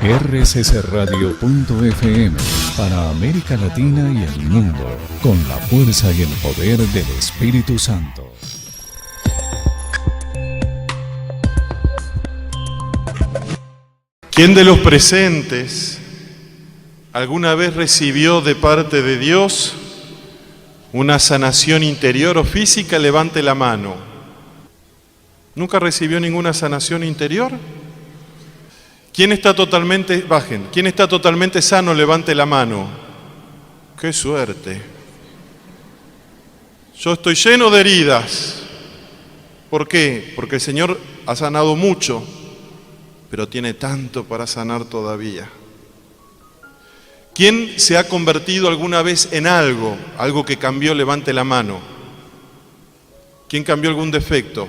rccradio.fm para América Latina y el mundo, con la fuerza y el poder del Espíritu Santo. ¿Quién de los presentes alguna vez recibió de parte de Dios una sanación interior o física? Levante la mano. ¿Nunca recibió ninguna sanación interior? ¿Quién está totalmente, bajen, quién está totalmente sano? Levante la mano. ¡Qué suerte! Yo estoy lleno de heridas. ¿Por qué? Porque el Señor ha sanado mucho, pero tiene tanto para sanar todavía. ¿Quién se ha convertido alguna vez en algo que cambió? Levante la mano. ¿Quién cambió algún defecto?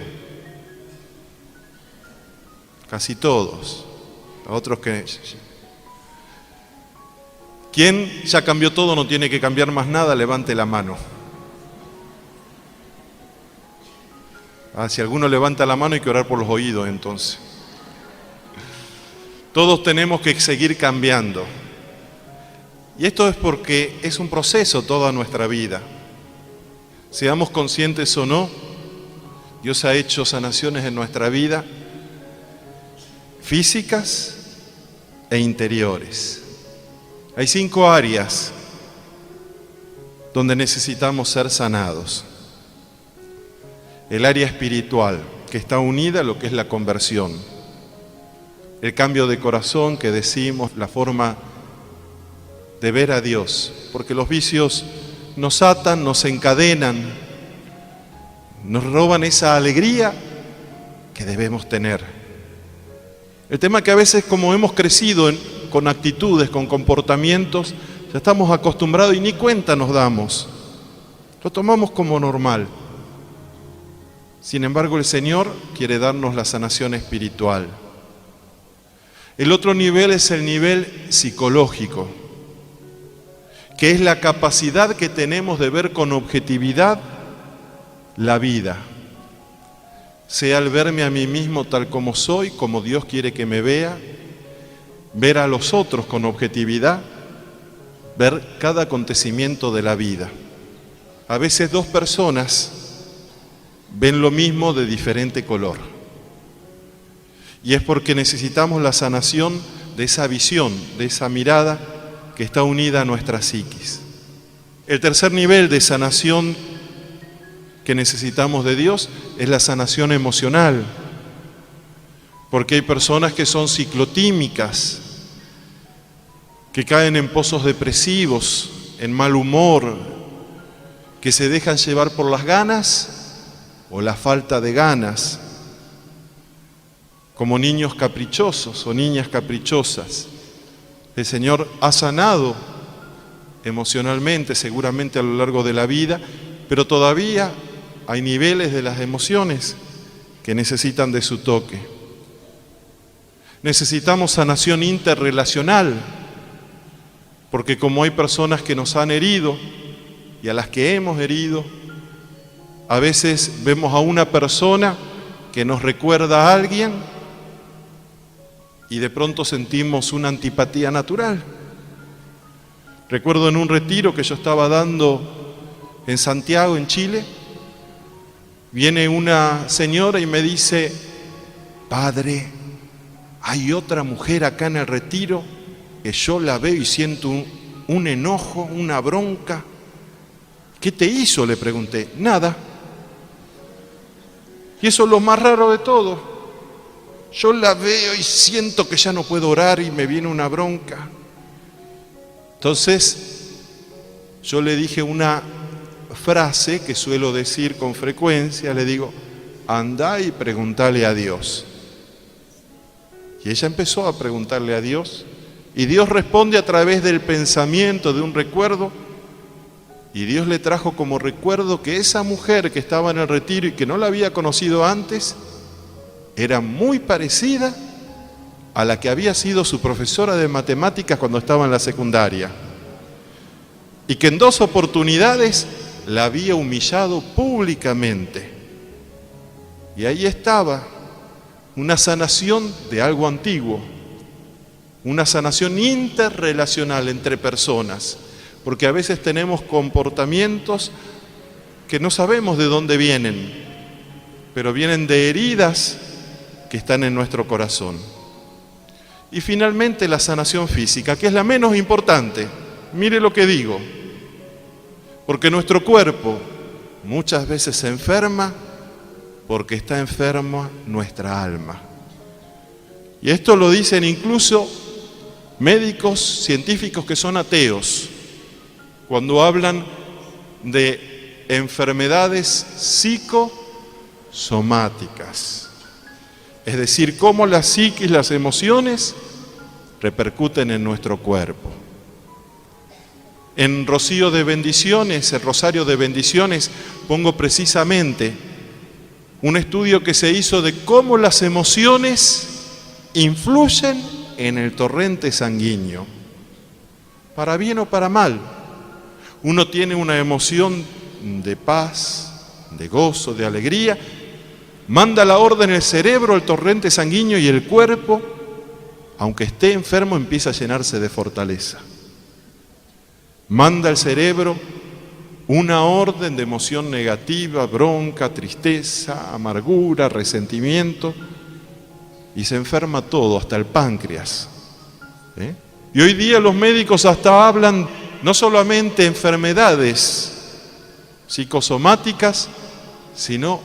Casi todos. A otros que... ¿Quién ya cambió todo, no tiene que cambiar más nada? Levante la mano. Si alguno levanta la mano hay que orar por los oídos entonces. Todos tenemos que seguir cambiando. Y esto es porque es un proceso toda nuestra vida. Seamos conscientes o no, Dios ha hecho sanaciones en nuestra vida, físicas e interiores. Hay 5 áreas donde necesitamos ser sanados. El área espiritual, que está unida a lo que es la conversión. El cambio de corazón que decimos, la forma de ver a Dios, porque los vicios nos atan, nos encadenan, nos roban esa alegría que debemos tener. El tema es que a veces, como hemos crecido con actitudes, con comportamientos, ya estamos acostumbrados y ni cuenta nos damos. Lo tomamos como normal. Sin embargo, el Señor quiere darnos la sanación espiritual. El otro nivel es el nivel psicológico, que es la capacidad que tenemos de ver con objetividad la vida. Sea al verme a mí mismo tal como soy, como Dios quiere que me vea, ver a los otros con objetividad, ver cada acontecimiento de la vida. A veces 2 personas ven lo mismo de diferente color. Y es porque necesitamos la sanación de esa visión, de esa mirada que está unida a nuestra psiquis. El tercer nivel de sanación que necesitamos de Dios es la sanación emocional, porque hay personas que son ciclotímicas, que caen en pozos depresivos, en mal humor, que se dejan llevar por las ganas o la falta de ganas, como niños caprichosos o niñas caprichosas. El Señor ha sanado emocionalmente, seguramente a lo largo de la vida, pero todavía hay niveles de las emociones que necesitan de su toque. Necesitamos sanación interrelacional, porque como hay personas que nos han herido y a las que hemos herido, a veces vemos a una persona que nos recuerda a alguien y de pronto sentimos una antipatía natural. Recuerdo en un retiro que yo estaba dando en Santiago, en Chile, viene una señora y me dice: padre, hay otra mujer acá en el retiro que yo la veo y siento un enojo, una bronca. ¿Qué te hizo?, le pregunté. Nada. Y eso es lo más raro de todo. Yo la veo y siento que ya no puedo orar y me viene una bronca. Entonces, yo le dije una frase que suelo decir con frecuencia, le digo: andá y preguntale a Dios. Y ella empezó a preguntarle a Dios, y Dios responde a través del pensamiento, de un recuerdo, y Dios le trajo como recuerdo que esa mujer que estaba en el retiro y que no la había conocido antes, era muy parecida a la que había sido su profesora de matemáticas cuando estaba en la secundaria, y que en 2 oportunidades la había humillado públicamente. Y ahí estaba una sanación de algo antiguo. una sanación interrelacional entre personas, porque a veces tenemos comportamientos que no sabemos de dónde vienen, pero vienen de heridas que están en nuestro corazón. Y finalmente la sanación física, que es la menos importante. Mire lo que digo, porque nuestro cuerpo muchas veces se enferma porque está enferma nuestra alma. Y esto lo dicen incluso médicos científicos que son ateos, cuando hablan de enfermedades psicosomáticas. Es decir, cómo la psiquis, las emociones, repercuten en nuestro cuerpo. En Rocío de Bendiciones, el Rosario de Bendiciones, pongo precisamente un estudio que se hizo de cómo las emociones influyen en el torrente sanguíneo, para bien o para mal. Uno tiene una emoción de paz, de gozo, de alegría, manda la orden el cerebro, el torrente sanguíneo, y el cuerpo, aunque esté enfermo, empieza a llenarse de fortaleza. Manda el cerebro una orden de emoción negativa, bronca, tristeza, amargura, resentimiento, y se enferma todo, hasta el páncreas. Y hoy día los médicos hasta hablan no solamente de enfermedades psicosomáticas, sino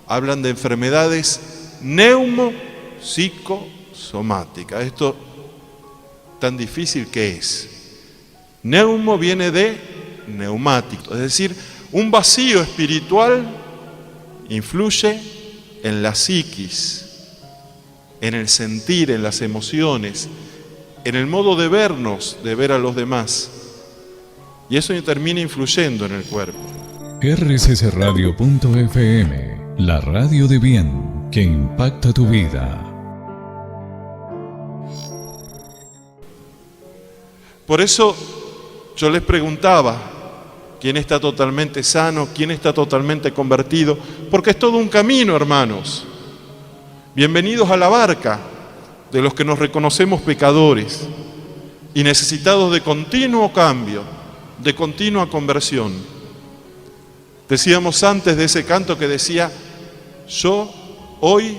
hablan de enfermedades neumo-psicosomáticas. Esto tan difícil que es. Neumo viene de neumático, es decir, un vacío espiritual influye en la psiquis, en el sentir, en las emociones, en el modo de vernos, de ver a los demás. Y eso termina influyendo en el cuerpo. rccradio.fm, la radio de bien que impacta tu vida. Por eso yo les preguntaba, ¿quién está totalmente sano? ¿Quién está totalmente convertido? Porque es todo un camino, hermanos. Bienvenidos a la barca de los que nos reconocemos pecadores y necesitados de continuo cambio, de continua conversión. Decíamos antes de ese canto que decía, yo hoy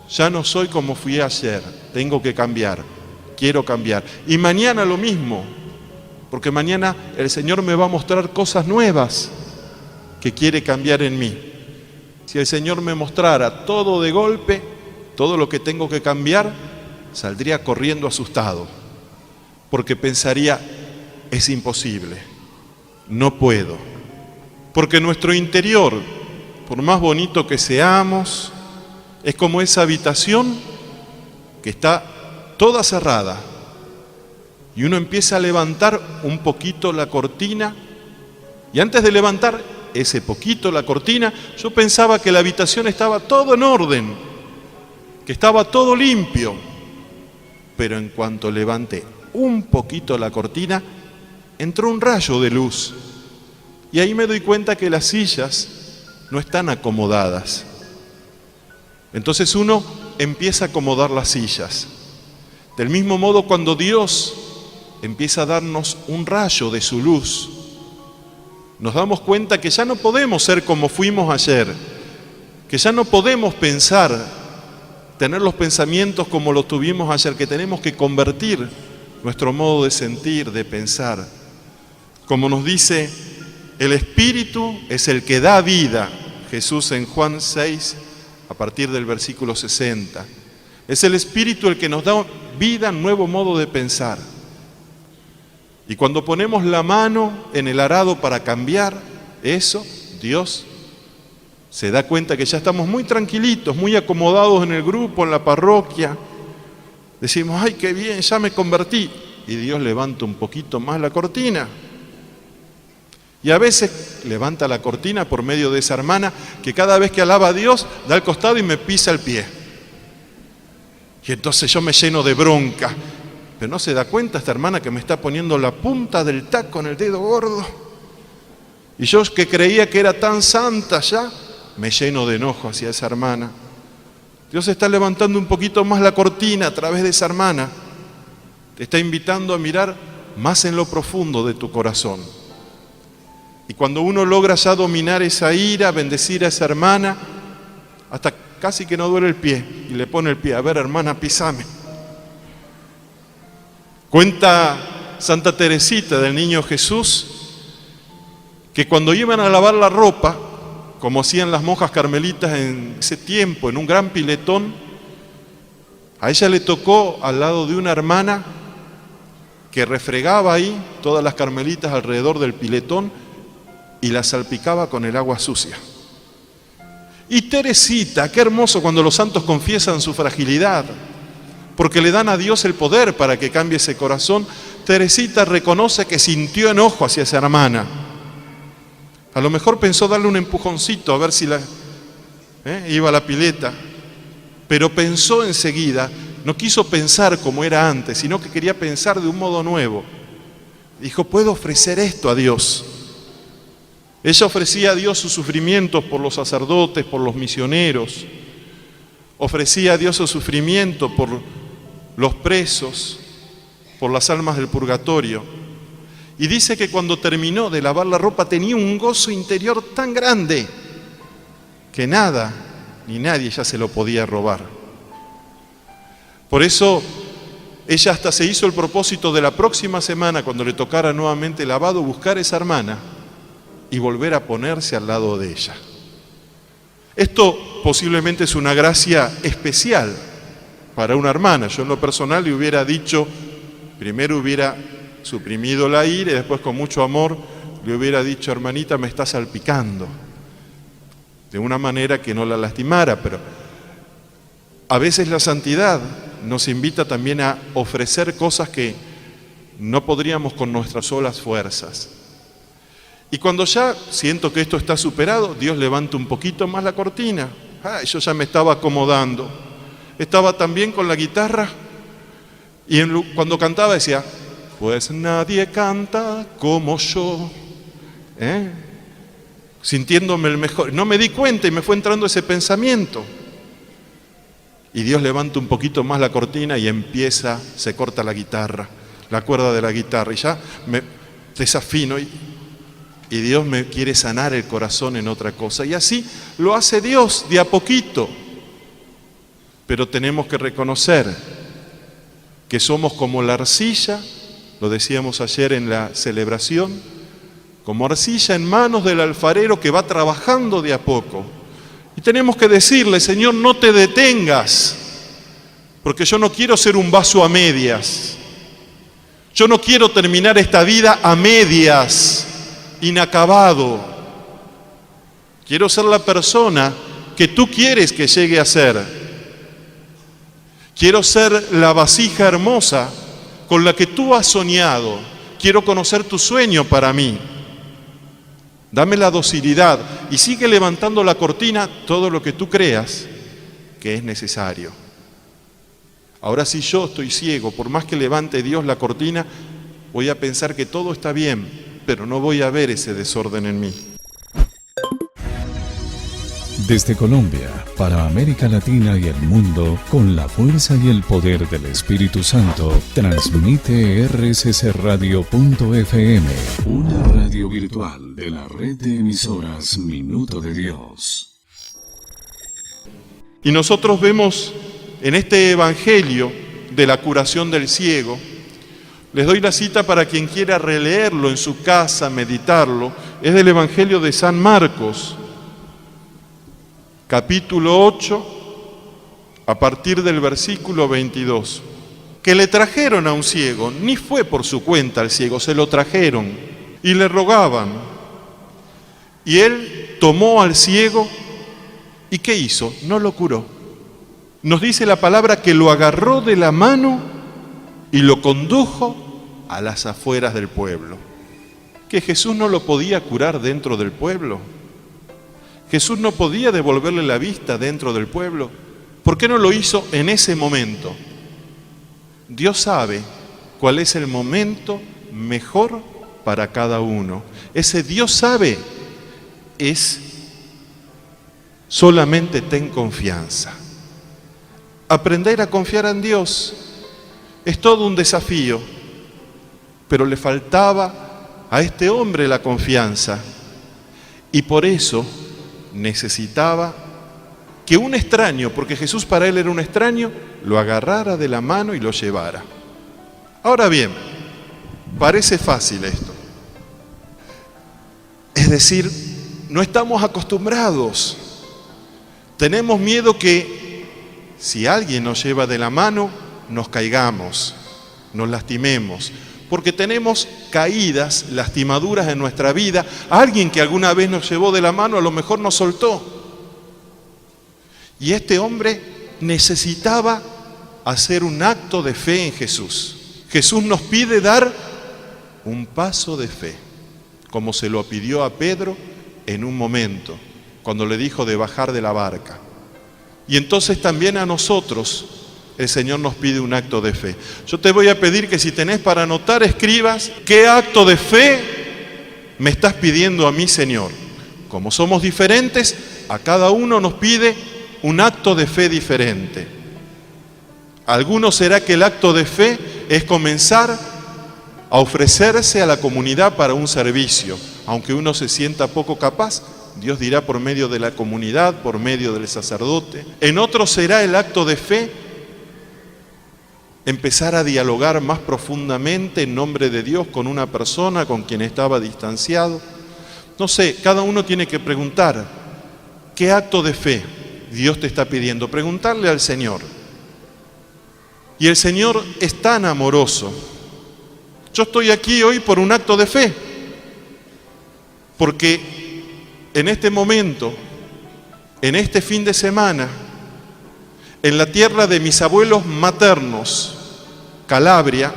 ya no soy como fui ayer, tengo que cambiar, quiero cambiar. Y mañana lo mismo, porque mañana el Señor me va a mostrar cosas nuevas que quiere cambiar en mí. Si el Señor me mostrara todo de golpe, todo lo que tengo que cambiar, saldría corriendo asustado, porque pensaría, es imposible, no puedo. Porque nuestro interior, por más bonito que seamos, es como esa habitación que está toda cerrada. Y uno empieza a levantar un poquito la cortina, y antes de levantar ese poquito la cortina, yo pensaba que la habitación estaba todo en orden, que estaba todo limpio. Pero en cuanto levanté un poquito la cortina, entró un rayo de luz. Y ahí me doy cuenta que las sillas no están acomodadas. Entonces uno empieza a acomodar las sillas. Del mismo modo, cuando Dios empieza a darnos un rayo de su luz, nos damos cuenta que ya no podemos ser como fuimos ayer, que ya no podemos pensar, tener los pensamientos como los tuvimos ayer, que tenemos que convertir nuestro modo de sentir, de pensar. Como nos dice, el Espíritu es el que da vida, Jesús en Juan 6, a partir del versículo 60. Es el Espíritu el que nos da vida, nuevo modo de pensar. Y cuando ponemos la mano en el arado para cambiar eso, Dios se da cuenta que ya estamos muy tranquilitos, muy acomodados en el grupo, en la parroquia. Decimos, ay, qué bien, ya me convertí. Y Dios levanta un poquito más la cortina. Y a veces levanta la cortina por medio de esa hermana que cada vez que alaba a Dios da al costado y me pisa el pie. Y entonces yo me lleno de bronca. Pero no se da cuenta esta hermana que me está poniendo la punta del taco en el dedo gordo. Y yo que creía que era tan santa ya, me lleno de enojo hacia esa hermana. Dios está levantando un poquito más la cortina a través de esa hermana Te está invitando a mirar más en lo profundo de tu corazón. Y cuando uno logra ya dominar esa ira, bendecir a esa hermana, hasta casi que no duele el pie, y le pone el pie, a ver hermana, pisame. Cuenta Santa Teresita del Niño Jesús, que cuando iban a lavar la ropa, como hacían las monjas carmelitas en ese tiempo, en un gran piletón, a ella le tocó al lado de una hermana que refregaba ahí todas las carmelitas alrededor del piletón y las salpicaba con el agua sucia. Y Teresita, qué hermoso cuando los santos confiesan su fragilidad, porque le dan a Dios el poder para que cambie ese corazón. Teresita reconoce que sintió enojo hacia esa hermana. A lo mejor pensó darle un empujoncito a ver si iba a la pileta, pero pensó enseguida, no quiso pensar como era antes, sino que quería pensar de un modo nuevo. Dijo, puedo ofrecer esto a Dios. Ella ofrecía a Dios sus sufrimientos por los sacerdotes, por los misioneros. Ofrecía a Dios su sufrimiento por los presos, por las almas del purgatorio. Y dice que cuando terminó de lavar la ropa tenía un gozo interior tan grande que nada ni nadie ya se lo podía robar. Por eso ella hasta se hizo el propósito de la próxima semana, cuando le tocara nuevamente lavado, buscar a esa hermana y volver a ponerse al lado de ella. Esto posiblemente es una gracia especial para una hermana. Yo en lo personal le hubiera dicho, primero hubiera suprimido la ira y después con mucho amor le hubiera dicho, hermanita, me estás salpicando, de una manera que no la lastimara. Pero a veces la santidad nos invita también a ofrecer cosas que no podríamos con nuestras solas fuerzas. Y cuando ya siento que esto está superado, Dios levanta un poquito más la cortina. Yo ya me estaba acomodando. Estaba también con la guitarra y cuando cantaba decía, pues nadie canta como yo. Sintiéndome el mejor. No me di cuenta y me fue entrando ese pensamiento. Y Dios levanta un poquito más la cortina y se corta la guitarra, la cuerda de la guitarra. Y ya me desafino y Dios me quiere sanar el corazón en otra cosa. Y así lo hace Dios de a poquito. Pero tenemos que reconocer que somos como la arcilla, lo decíamos ayer en la celebración, como arcilla en manos del alfarero que va trabajando de a poco. Y tenemos que decirle, Señor, no te detengas, porque yo no quiero ser un vaso a medias. Yo no quiero terminar esta vida a medias, inacabado. Quiero ser la persona que tú quieres que llegue a ser. Quiero ser la vasija hermosa con la que tú has soñado. Quiero conocer tu sueño para mí. Dame la docilidad y sigue levantando la cortina todo lo que tú creas que es necesario. Ahora si yo estoy ciego, por más que levante Dios la cortina, voy a pensar que todo está bien, pero no voy a ver ese desorden en mí. Desde Colombia, para América Latina y el mundo, con la fuerza y el poder del Espíritu Santo, transmite rccradio.fm, una radio virtual de la red de emisoras Minuto de Dios. Y nosotros vemos en este evangelio de la curación del ciego, les doy la cita para quien quiera releerlo en su casa, meditarlo, es del evangelio de San Marcos, capítulo 8, a partir del versículo 22, que le trajeron a un ciego, ni fue por su cuenta el ciego, se lo trajeron y le rogaban. Y él tomó al ciego y ¿qué hizo? No lo curó. Nos dice la palabra que lo agarró de la mano y lo condujo a las afueras del pueblo. ¿Que Jesús no lo podía curar dentro del pueblo? Jesús no podía devolverle la vista dentro del pueblo. ¿Por qué no lo hizo en ese momento? Dios sabe cuál es el momento mejor para cada uno. Ese Dios sabe es solamente ten confianza. Aprender a confiar en Dios. Es todo un desafío, pero le faltaba a este hombre la confianza. Y por eso necesitaba que un extraño, porque Jesús para él era un extraño, lo agarrara de la mano y lo llevara. Ahora bien, parece fácil esto. Es decir, no estamos acostumbrados. Tenemos miedo que si alguien nos lleva de la mano, nos caigamos, nos lastimemos, porque tenemos caídas, lastimaduras en nuestra vida. Alguien que alguna vez nos llevó de la mano a lo mejor nos soltó. Y este hombre necesitaba hacer un acto de fe en Jesús. Jesús nos pide dar un paso de fe, como se lo pidió a Pedro en un momento, cuando le dijo de bajar de la barca. Y entonces también a nosotros el Señor nos pide un acto de fe. Yo te voy a pedir que si tenés para anotar, escribas qué acto de fe me estás pidiendo a mí, Señor. Como somos diferentes, a cada uno nos pide un acto de fe diferente. A algunos será que el acto de fe es comenzar a ofrecerse a la comunidad para un servicio. Aunque uno se sienta poco capaz, Dios dirá por medio de la comunidad, por medio del sacerdote. En otros será el acto de fe empezar a dialogar más profundamente en nombre de Dios con una persona con quien estaba distanciado. No sé, cada uno tiene que preguntar, ¿qué acto de fe Dios te está pidiendo? Preguntarle al Señor. Y el Señor es tan amoroso. Yo estoy aquí hoy por un acto de fe, porque en este momento, en este fin de semana, en la tierra de mis abuelos maternos, Calabria,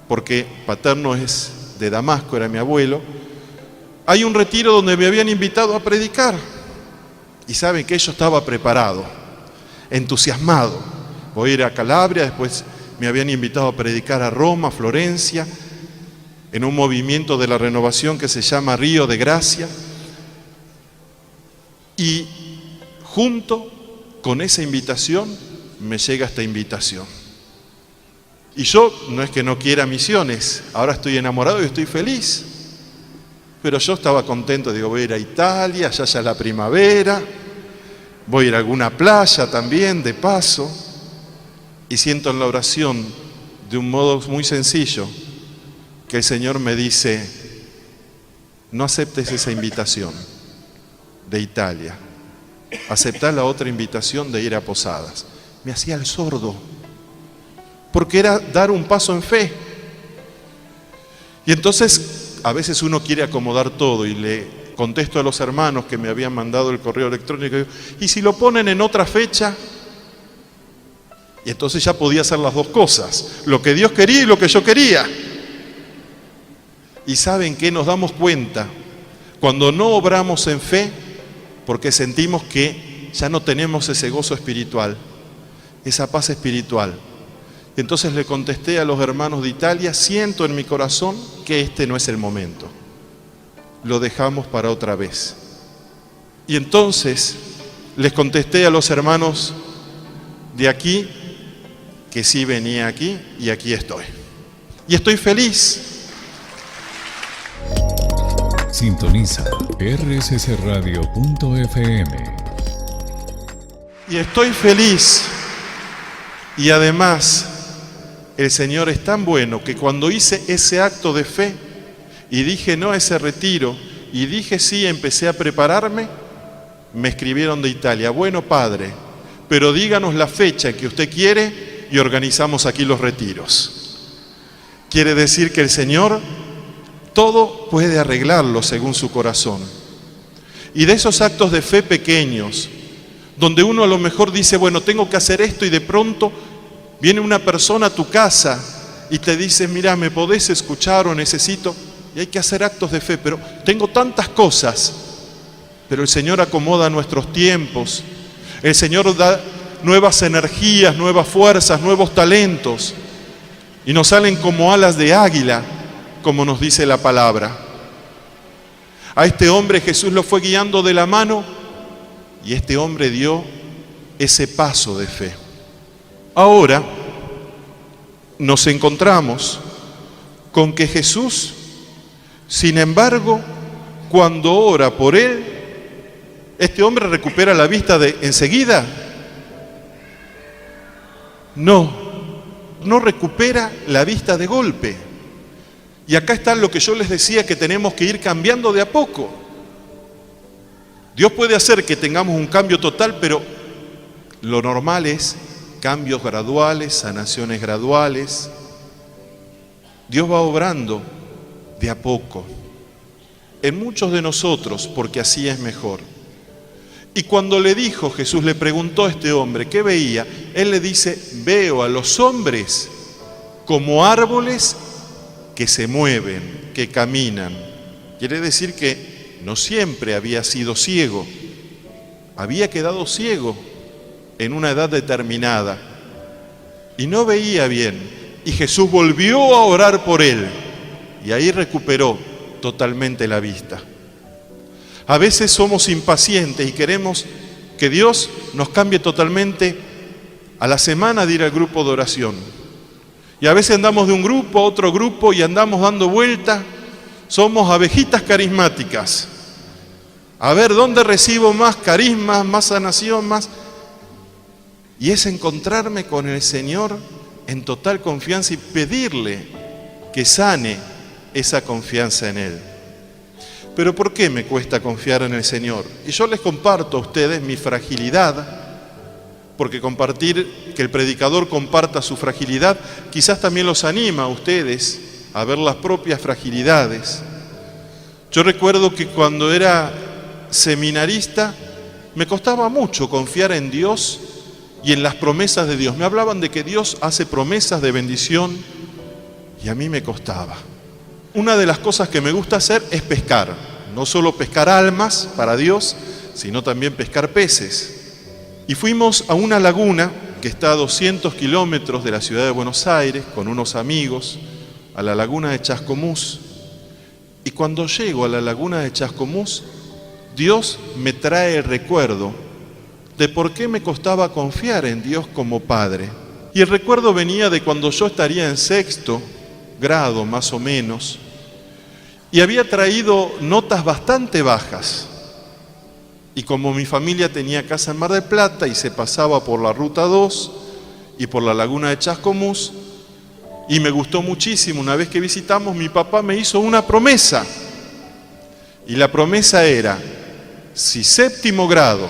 porque paterno es de Damasco, era mi abuelo, hay un retiro donde me habían invitado a predicar. Y saben que yo estaba preparado, entusiasmado. Voy a ir a Calabria, después me habían invitado a predicar a Roma, Florencia, en un movimiento de la renovación que se llama Río de Gracia. Y junto con esa invitación me llega esta invitación. Y yo no es que no quiera misiones, ahora estoy enamorado y estoy feliz. Pero yo estaba contento, digo, voy a ir a Italia, allá ya la primavera, voy a ir a alguna playa también, de paso. Y siento en la oración, de un modo muy sencillo, que el Señor me dice, no aceptes esa invitación de Italia, aceptá la otra invitación de ir a Posadas. Me hacía el sordo, porque era dar un paso en fe. Y entonces, a veces uno quiere acomodar todo y le contesto a los hermanos que me habían mandado el correo electrónico, y si lo ponen en otra fecha. Y entonces ya podía hacer las dos cosas, lo que Dios quería y lo que yo quería. Y ¿saben qué? Nos damos cuenta cuando no obramos en fe, porque sentimos que ya no tenemos ese gozo espiritual, esa paz espiritual. Entonces le contesté a los hermanos de Italia, siento en mi corazón que este no es el momento. Lo dejamos para otra vez. Y entonces les contesté a los hermanos de aquí, que sí venía aquí, y aquí estoy. Y estoy feliz. Sintoniza rssradio.fm. Y estoy feliz. Y además, el Señor es tan bueno que cuando hice ese acto de fe y dije no a ese retiro y dije sí, empecé a prepararme, me escribieron de Italia, bueno padre, pero díganos la fecha que usted quiere y organizamos aquí los retiros. Quiere decir que el Señor todo puede arreglarlo según su corazón. Y de esos actos de fe pequeños, donde uno a lo mejor dice, bueno, tengo que hacer esto, y de pronto viene una persona a tu casa y te dice, mira, ¿me podés escuchar o necesito? Y hay que hacer actos de fe, pero tengo tantas cosas. Pero el Señor acomoda nuestros tiempos. El Señor da nuevas energías, nuevas fuerzas, nuevos talentos. Y nos salen como alas de águila, como nos dice la palabra. A este hombre Jesús lo fue guiando de la mano y este hombre dio ese paso de fe. Ahora, nos encontramos con que Jesús, sin embargo, cuando ora por él, ¿este hombre recupera la vista enseguida? No recupera la vista de golpe. Y acá está lo que yo les decía, que tenemos que ir cambiando de a poco. Dios puede hacer que tengamos un cambio total, pero lo normal es cambios graduales, sanaciones graduales. Dios va obrando de a poco en muchos de nosotros, porque así es mejor. Y cuando le dijo, Jesús le preguntó a este hombre ¿qué veía? Él le dice: veo a los hombres como árboles que se mueven, que caminan. Quiere decir que no siempre había sido ciego, había quedado ciego en una edad determinada y no veía bien. Y Jesús volvió a orar por él y ahí recuperó totalmente la vista. A veces somos impacientes y queremos que Dios nos cambie totalmente a la semana de ir al grupo de oración. Y a veces andamos de un grupo a otro grupo y andamos dando vueltas. Somos abejitas carismáticas. A ver, ¿dónde recibo más carisma, más sanación, más? Y es encontrarme con el Señor en total confianza y pedirle que sane esa confianza en Él. Pero ¿por qué me cuesta confiar en el Señor? Y yo les comparto a ustedes mi fragilidad, porque compartir, que el predicador comparta su fragilidad, quizás también los anima a ustedes a ver las propias fragilidades. Yo recuerdo que cuando era seminarista me costaba mucho confiar en Dios y en las promesas de Dios. Me hablaban de que Dios hace promesas de bendición y a mí me costaba. Una de las cosas que me gusta hacer es pescar, no solo pescar almas para Dios, sino también pescar peces. Y fuimos a una laguna que está a 200 kilómetros de la ciudad de Buenos Aires con unos amigos, a la laguna de Chascomús. Y cuando llego a la laguna de Chascomús, Dios me trae el recuerdo de por qué me costaba confiar en Dios como Padre. Y el recuerdo venía de cuando yo estaría en sexto grado, más o menos, y había traído notas bastante bajas. Y como mi familia tenía casa en Mar del Plata y se pasaba por la Ruta 2 y por la laguna de Chascomús, y me gustó muchísimo, una vez que visitamos, mi papá me hizo una promesa. Y la promesa era: si séptimo grado,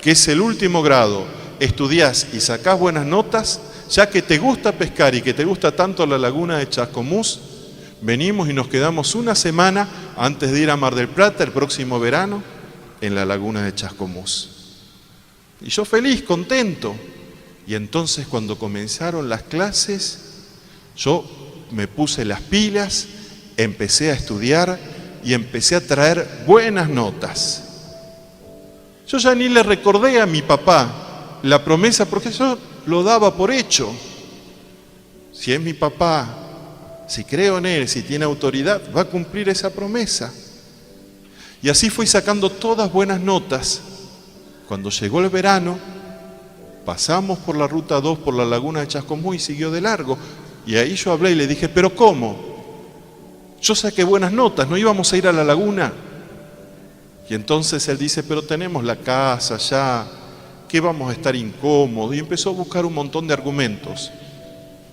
que es el último grado, estudiás y sacás buenas notas, ya que te gusta pescar y que te gusta tanto la laguna de Chascomús, venimos y nos quedamos una semana antes de ir a Mar del Plata el próximo verano en la laguna de Chascomús. Y yo feliz, contento. Y entonces cuando comenzaron las clases, yo me puse las pilas, empecé a estudiar y empecé a traer buenas notas. Yo ya ni le recordé a mi papá la promesa porque yo lo daba por hecho. Si es mi papá, si creo en él, si tiene autoridad, va a cumplir esa promesa. Y así fui sacando todas buenas notas. Cuando llegó el verano, pasamos por la Ruta 2, por la laguna de Chascomús y siguió de largo. Y ahí yo hablé y le dije: ¿pero cómo? Yo saqué buenas notas, ¿no íbamos a ir a la laguna? Y entonces él dice: pero tenemos la casa ya, que vamos a estar incómodos. Y empezó a buscar un montón de argumentos.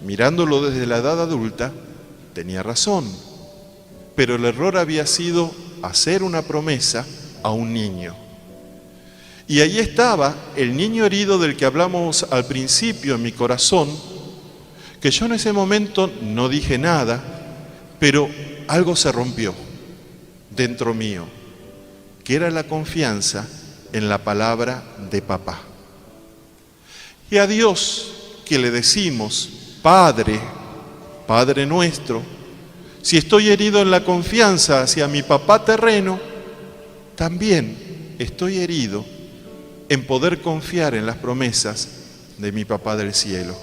Mirándolo desde la edad adulta, tenía razón. Pero el error había sido hacer una promesa a un niño. Y ahí estaba el niño herido del que hablamos al principio en mi corazón, que yo en ese momento no dije nada, pero algo se rompió dentro mío, que era la confianza en la palabra de papá. Y a Dios que le decimos: Padre, Padre nuestro, si estoy herido en la confianza hacia mi papá terreno, también estoy herido en poder confiar en las promesas de mi papá del cielo.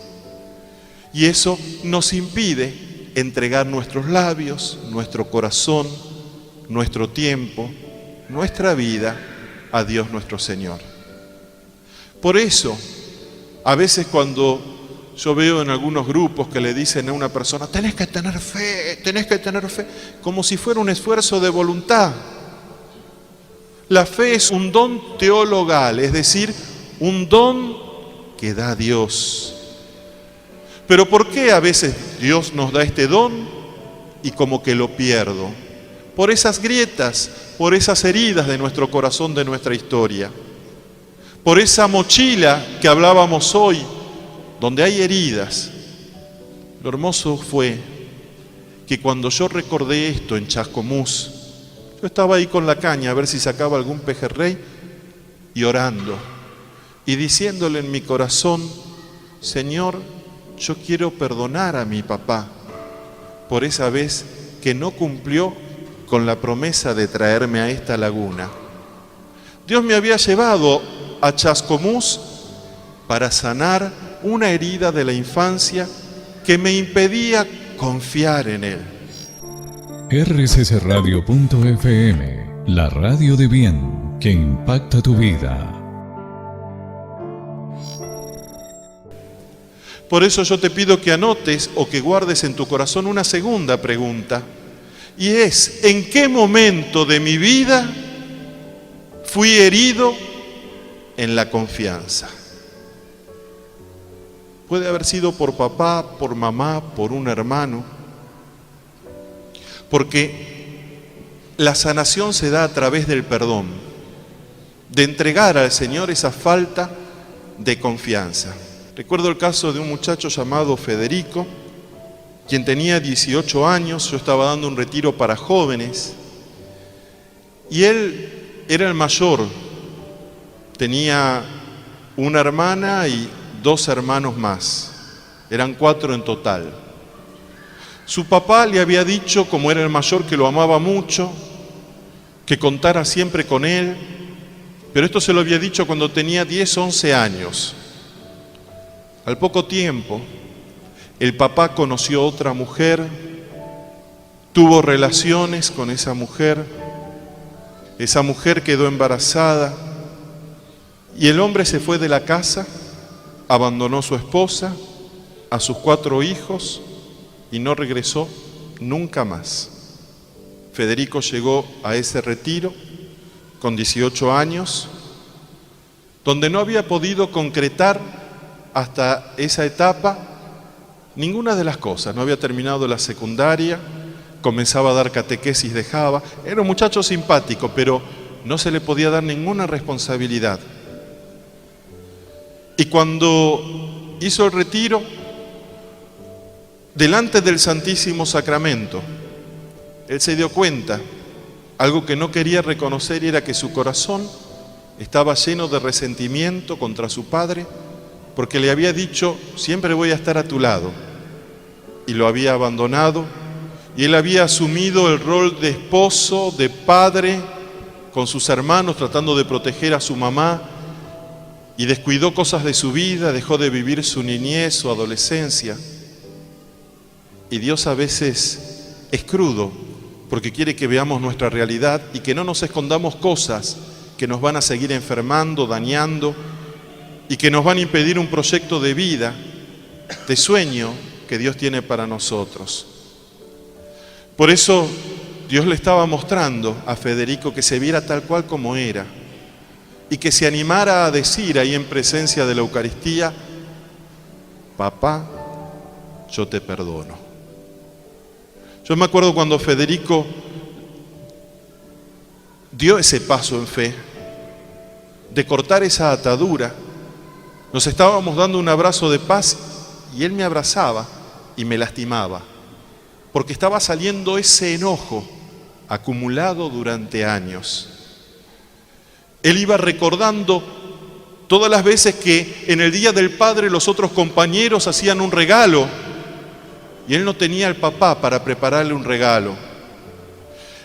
Y eso nos impide entregar nuestros labios, nuestro corazón, nuestro tiempo, nuestra vida a Dios nuestro Señor. Por eso, a veces cuando yo veo en algunos grupos que le dicen a una persona, tenés que tener fe, como si fuera un esfuerzo de voluntad. La fe es un don teologal, es decir, un don que da Dios. Pero ¿por qué a veces Dios nos da este don y como que lo pierdo? Por esas grietas, por esas heridas de nuestro corazón, de nuestra historia. Por esa mochila que hablábamos hoy, donde hay heridas. Lo hermoso fue que cuando yo recordé esto en Chascomús, yo estaba ahí con la caña a ver si sacaba algún pejerrey y orando y diciéndole en mi corazón, Señor, yo quiero perdonar a mi papá por esa vez que no cumplió con la promesa de traerme a esta laguna. Dios me había llevado a Chascomús para sanar una herida de la infancia que me impedía confiar en Él. rccradio.fm, la radio de bien que impacta tu vida. Por eso yo te pido que anotes o que guardes en tu corazón una segunda pregunta, y es, ¿en qué momento de mi vida fui herido en la confianza? Puede haber sido por papá, por mamá, por un hermano, porque la sanación se da a través del perdón, de entregar al Señor esa falta de confianza. Recuerdo el caso de un muchacho llamado Federico, quien tenía 18 años, yo estaba dando un retiro para jóvenes, y él era el mayor, tenía una hermana y 2 hermanos más, eran 4 en total. Su papá le había dicho, como era el mayor, que lo amaba mucho, que contara siempre con él, pero esto se lo había dicho cuando tenía 10, 11 años. Al poco tiempo, el papá conoció a otra mujer, tuvo relaciones con esa mujer quedó embarazada y el hombre se fue de la casa, abandonó a su esposa, a sus 4 hijos y no regresó nunca más. Federico llegó a ese retiro con 18 años, donde no había podido concretar hasta esa etapa ninguna de las cosas. No había terminado la secundaria, comenzaba a dar catequesis, dejaba. Era un muchacho simpático, pero no se le podía dar ninguna responsabilidad. Y cuando hizo el retiro, delante del Santísimo Sacramento, él se dio cuenta, algo que no quería reconocer, era que su corazón estaba lleno de resentimiento contra su padre, porque le había dicho, siempre voy a estar a tu lado, y lo había abandonado, y él había asumido el rol de esposo, de padre, con sus hermanos, tratando de proteger a su mamá, y descuidó cosas de su vida, dejó de vivir su niñez, su adolescencia. Y Dios a veces es crudo, porque quiere que veamos nuestra realidad y que no nos escondamos cosas que nos van a seguir enfermando, dañando, y que nos van a impedir un proyecto de vida, de sueño que Dios tiene para nosotros. Por eso Dios le estaba mostrando a Federico que se viera tal cual como era y que se animara a decir ahí en presencia de la Eucaristía, papá, yo te perdono. Yo me acuerdo cuando Federico dio ese paso en fe, de cortar esa atadura. Nos estábamos dando un abrazo de paz y él me abrazaba y me lastimaba, porque estaba saliendo ese enojo acumulado durante años. Él iba recordando todas las veces que en el Día del Padre los otros compañeros hacían un regalo y él no tenía al papá para prepararle un regalo.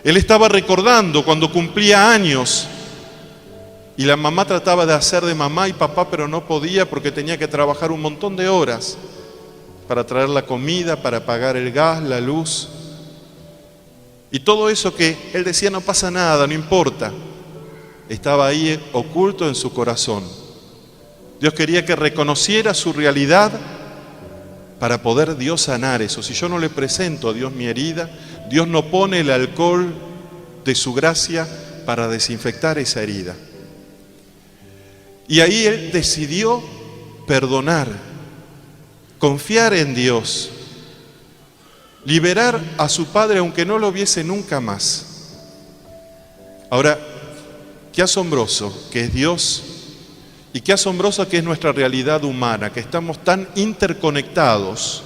Él estaba recordando cuando cumplía años y la mamá trataba de hacer de mamá y papá, pero no podía porque tenía que trabajar un montón de horas para traer la comida, para pagar el gas, la luz. Y todo eso que él decía, no pasa nada, no importa, estaba ahí oculto en su corazón. Dios quería que reconociera su realidad para poder Dios sanar eso. Si yo no le presento a Dios mi herida, Dios no pone el alcohol de su gracia para desinfectar esa herida. Y ahí él decidió perdonar, confiar en Dios, liberar a su padre aunque no lo viese nunca más. Ahora, qué asombroso que es Dios y qué asombrosa que es nuestra realidad humana, que estamos tan interconectados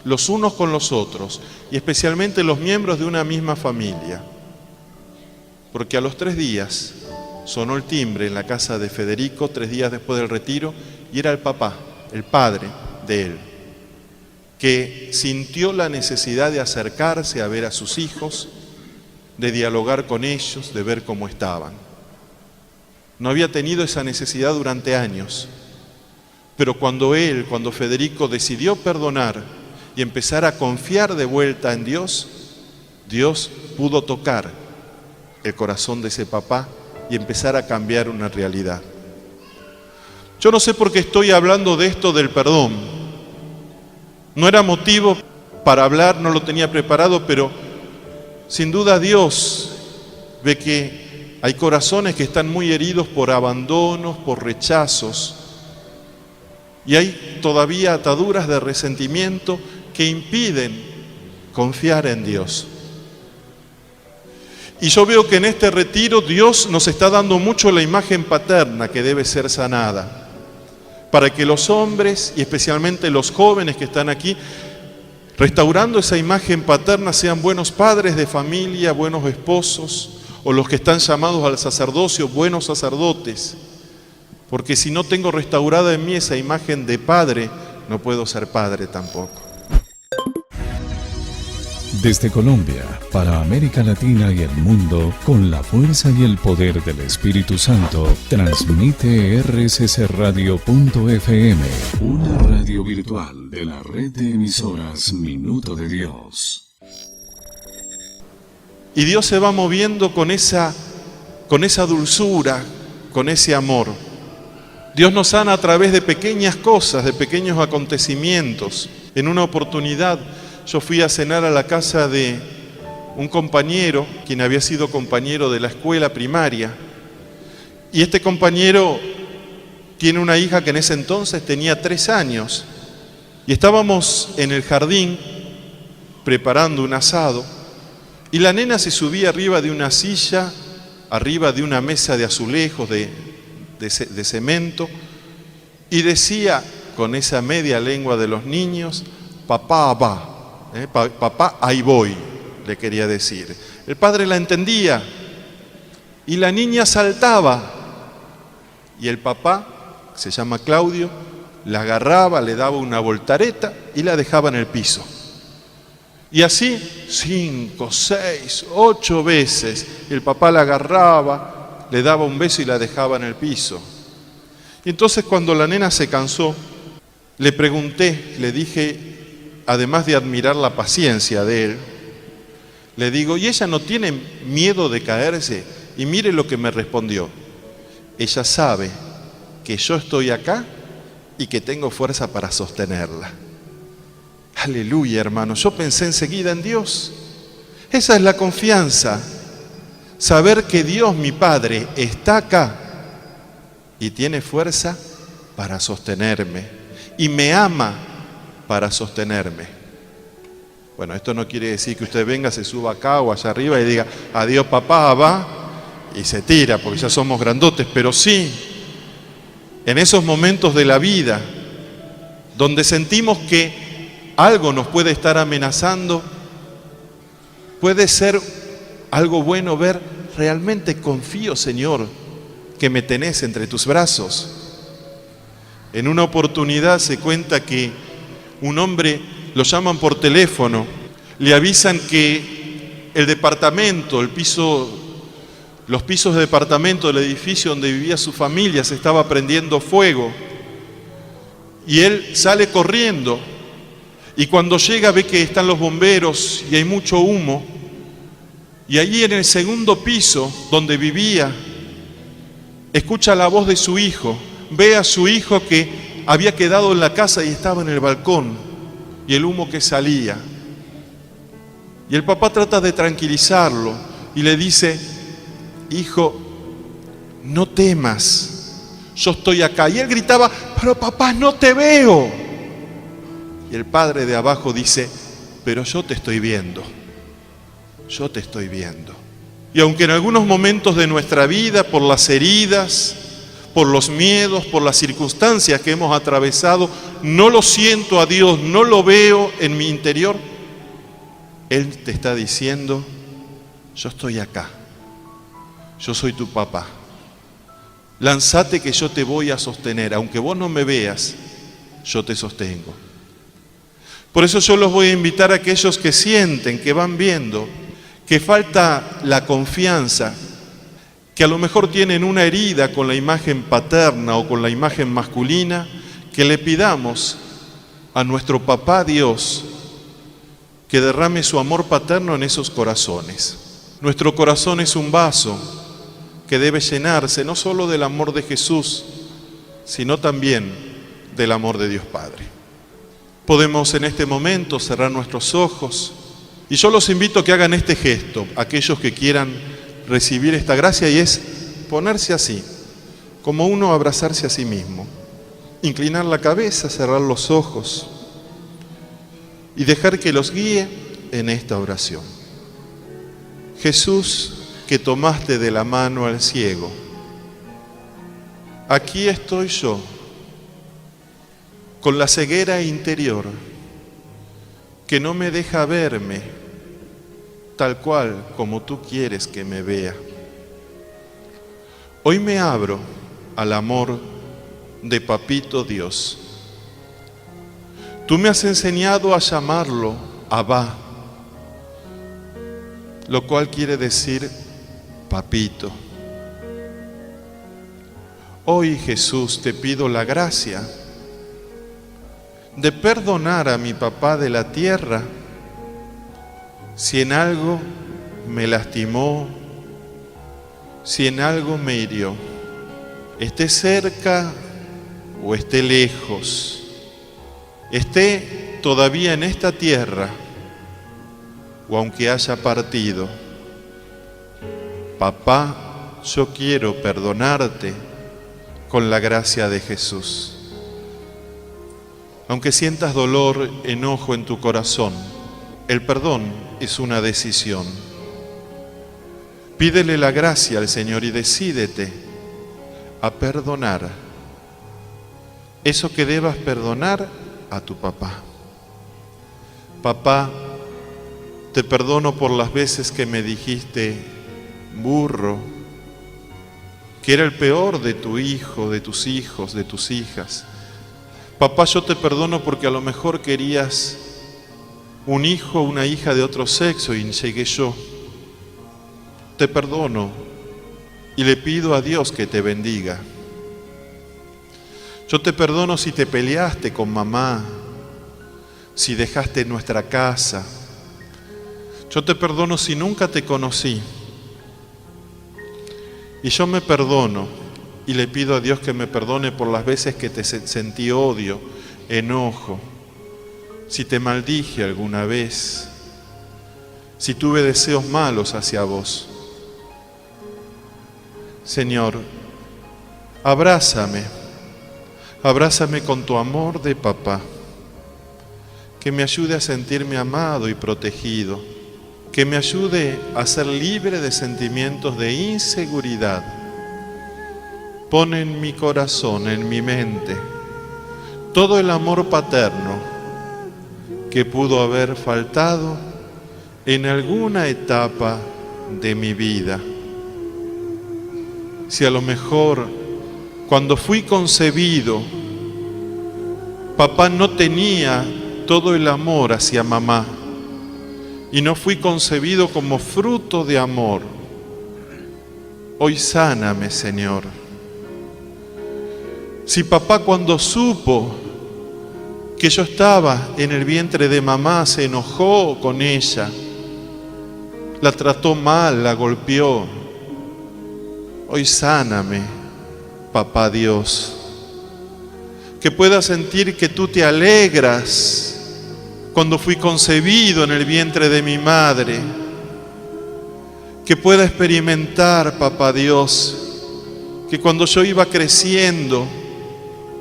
los unos con los otros y especialmente los miembros de una misma familia. Porque a los 3 días sonó el timbre en la casa de Federico, 3 días después del retiro, y era el papá, el padre de él, que sintió la necesidad de acercarse a ver a sus hijos, de dialogar con ellos, de ver cómo estaban. No había tenido esa necesidad durante años, pero cuando Federico decidió perdonar y empezar a confiar de vuelta en Dios, Dios pudo tocar el corazón de ese papá y empezar a cambiar una realidad. Yo no sé por qué estoy hablando de esto del perdón. No era motivo para hablar, no lo tenía preparado, pero sin duda Dios ve que hay corazones que están muy heridos por abandonos, por rechazos, y hay todavía ataduras de resentimiento que impiden confiar en Dios. Y yo veo que en este retiro Dios nos está dando mucho la imagen paterna que debe ser sanada, para que los hombres y especialmente los jóvenes que están aquí, restaurando esa imagen paterna, sean buenos padres de familia, buenos esposos, o los que están llamados al sacerdocio, buenos sacerdotes. Porque si no tengo restaurada en mí esa imagen de padre, no puedo ser padre tampoco. Desde Colombia, para América Latina y el mundo, con la fuerza y el poder del Espíritu Santo, transmite rccradio.fm, una radio virtual de la red de emisoras Minuto de Dios. Y Dios se va moviendo con esa dulzura, con ese amor. Dios nos sana a través de pequeñas cosas, de pequeños acontecimientos. En una oportunidad yo fui a cenar a la casa de un compañero, quien había sido compañero de la escuela primaria, y este compañero tiene una hija que en ese entonces tenía 3 años, y estábamos en el jardín preparando un asado, y la nena se subía arriba de una silla, arriba de una mesa de azulejos de cemento, y decía con esa media lengua de los niños: papá va. Papá, ahí voy, le quería decir. El padre la entendía y la niña saltaba y el papá, que se llama Claudio, la agarraba, le daba una voltareta y la dejaba en el piso. Y así 5, 6, 8 veces el papá la agarraba, le daba un beso y la dejaba en el piso. Y entonces cuando la nena se cansó, le pregunté, le dije, además de admirar la paciencia de él, le digo: ¿y ella no tiene miedo de caerse? Y mire lo que me respondió: ella sabe que yo estoy acá y que tengo fuerza para sostenerla. Aleluya, hermano. Yo pensé enseguida en Dios. Esa es la confianza, saber que Dios, mi Padre, está acá y tiene fuerza para sostenerme y me ama para sostenerme. Bueno, esto no quiere decir que usted venga, se suba acá o allá arriba y diga: adiós papá, va, y se tira, porque ya somos grandotes. Pero sí, en esos momentos de la vida donde sentimos que algo nos puede estar amenazando, puede ser algo bueno ver: realmente confío, Señor, que me tenés entre tus brazos. En una oportunidad se cuenta que un hombre lo llaman por teléfono, le avisan que el departamento, los pisos de departamento del edificio donde vivía su familia se estaba prendiendo fuego. Y él sale corriendo y cuando llega ve que están los bomberos y hay mucho humo. Y allí en el segundo piso donde vivía, escucha la voz de su hijo, ve a su hijo que había quedado en la casa y estaba en el balcón. y el humo que salía. Y el papá trata de tranquilizarlo y le dice: hijo, no temas, yo estoy acá. Y él gritaba: pero papá, no te veo. Y el padre de abajo dice: pero yo te estoy viendo, yo te estoy viendo. Y aunque en algunos momentos de nuestra vida, por las heridas, por los miedos, por las circunstancias que hemos atravesado, no lo siento a Dios, no lo veo en mi interior, Él te está diciendo: yo estoy acá, yo soy tu papá. Lánzate que yo te voy a sostener, aunque vos no me veas, yo te sostengo. Por eso yo los voy a invitar a aquellos que sienten, que van viendo, que falta la confianza, que a lo mejor tienen una herida con la imagen paterna o con la imagen masculina, que le pidamos a nuestro papá Dios que derrame su amor paterno en esos corazones. Nuestro corazón es un vaso que debe llenarse no solo del amor de Jesús, sino también del amor de Dios Padre. Podemos en este momento cerrar nuestros ojos y yo los invito a que hagan este gesto, aquellos que quieran recibir esta gracia, y es ponerse así, como uno abrazarse a sí mismo, inclinar la cabeza, cerrar los ojos y dejar que los guíe en esta oración. Jesús, que tomaste de la mano al ciego, aquí estoy yo, con la ceguera interior que no me deja verme tal cual como tú quieres que me vea. Hoy me abro al amor de Papito Dios. Tú me has enseñado a llamarlo Abba, lo cual quiere decir Papito. Hoy, Jesús, te pido la gracia de perdonar a mi papá de la tierra si en algo me lastimó, si en algo me hirió, esté cerca o esté lejos, esté todavía en esta tierra o aunque haya partido. Papá, yo quiero perdonarte con la gracia de Jesús. Aunque sientas dolor, enojo en tu corazón, el perdón es una decisión. Pídele la gracia al Señor y decídete a perdonar eso que debas perdonar a tu papá. Papá, te perdono por las veces que me dijiste burro, que era el peor de tu hijo, de tus hijos, de tus hijas. Papá, yo te perdono porque a lo mejor querías un hijo o una hija de otro sexo y llegué yo. Te perdono y le pido a Dios que te bendiga. Yo te perdono si te peleaste con mamá, si dejaste nuestra casa. Yo te perdono si nunca te conocí. Y yo me perdono y le pido a Dios que me perdone por las veces que te sentí odio, enojo, si te maldije alguna vez, si tuve deseos malos hacia vos. Señor, abrázame con tu amor de papá, que me ayude a sentirme amado y protegido, que me ayude a ser libre de sentimientos de inseguridad. Pon en mi corazón, en mi mente, todo el amor paterno que pudo haber faltado en alguna etapa de mi vida. Si a lo mejor cuando fui concebido, papá no tenía todo el amor hacia mamá y no fui concebido como fruto de amor, hoy sáname, Señor. Si papá cuando supo que yo estaba en el vientre de mamá se enojó con ella, la trató mal, la golpeó, hoy sáname, papá Dios. Que pueda sentir que tú te alegras cuando fui concebido en el vientre de mi madre, que pueda experimentar, Papá Dios, que cuando yo iba creciendo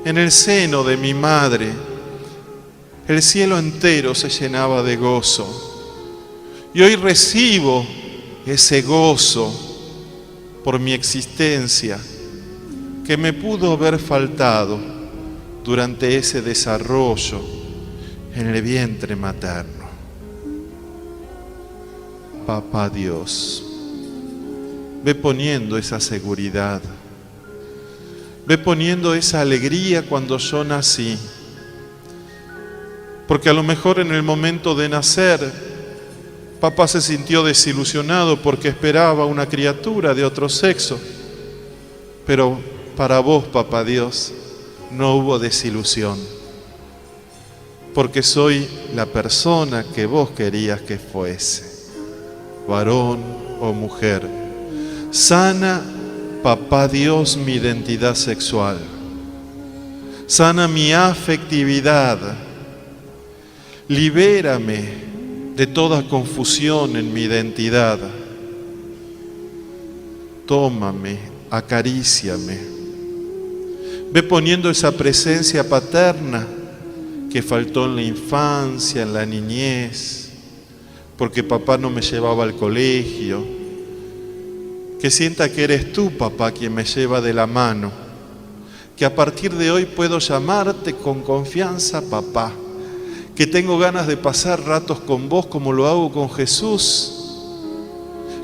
en el seno de mi madre, el cielo entero se llenaba de gozo. Y hoy recibo ese gozo por mi existencia que me pudo haber faltado durante ese desarrollo en el vientre materno. Papá Dios, ve poniendo esa seguridad, ve poniendo esa alegría cuando yo nací, porque a lo mejor en el momento de nacer, papá se sintió desilusionado porque esperaba una criatura de otro sexo, pero para vos, Papá Dios, no hubo desilusión, porque soy la persona que vos querías que fuese, varón o mujer. Sana, Papá Dios, mi identidad sexual, sana mi afectividad, libérame de toda confusión en mi identidad. Tómame, acaríciame. Ve poniendo esa presencia paterna que faltó en la infancia, en la niñez, porque papá no me llevaba al colegio. Que sienta que eres tú, papá, quien me lleva de la mano. Que a partir de hoy puedo llamarte con confianza, papá. Que tengo ganas de pasar ratos con vos como lo hago con Jesús.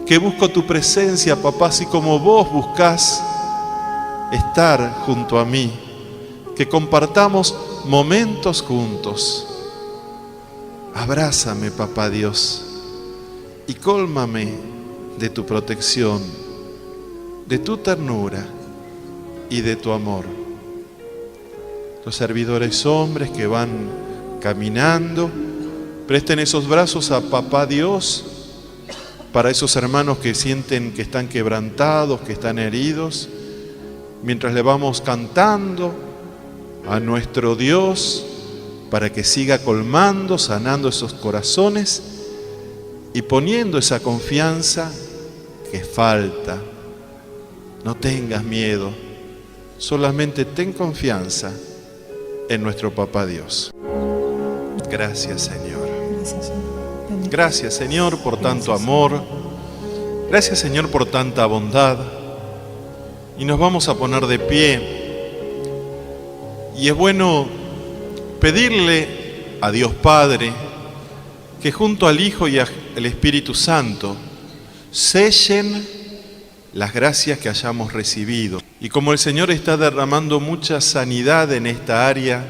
Que busco tu presencia, papá, así como vos buscás estar junto a mí. Que compartamos momentos juntos. Abrázame, Papá Dios, y cólmame de tu protección, de tu ternura y de tu amor. Los servidores hombres que van caminando, presten esos brazos a Papá Dios para esos hermanos que sienten que están quebrantados, que están heridos, mientras le vamos cantando a nuestro Dios para que siga colmando, sanando esos corazones y poniendo esa confianza que falta. No tengas miedo, solamente ten confianza en nuestro Papá Dios. Gracias, Señor. Gracias, Señor, por tanto amor. Gracias, Señor, por tanta bondad. Y nos vamos a poner de pie. Y es bueno pedirle a Dios Padre que junto al Hijo y al Espíritu Santo sellen las gracias que hayamos recibido. Y como el Señor está derramando mucha sanidad en esta área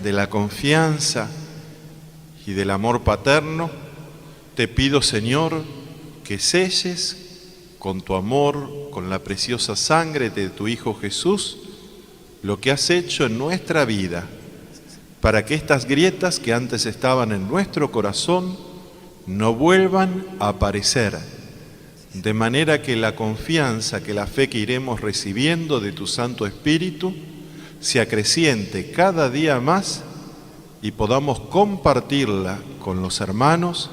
de la confianza y del amor paterno, te pido, Señor, que selles con tu amor, con la preciosa sangre de tu Hijo Jesús, lo que has hecho en nuestra vida, para que estas grietas que antes estaban en nuestro corazón no vuelvan a aparecer, de manera que la confianza, que la fe que iremos recibiendo de tu Santo Espíritu se acreciente cada día más y podamos compartirla con los hermanos,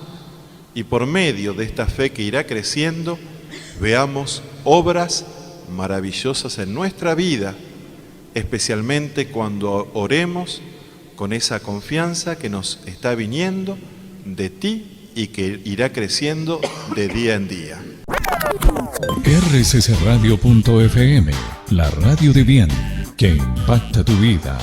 y por medio de esta fe que irá creciendo veamos obras maravillosas en nuestra vida, especialmente cuando oremos con esa confianza que nos está viniendo de ti y que irá creciendo de día en día. rccradio.fm, la radio de bien que impacta tu vida.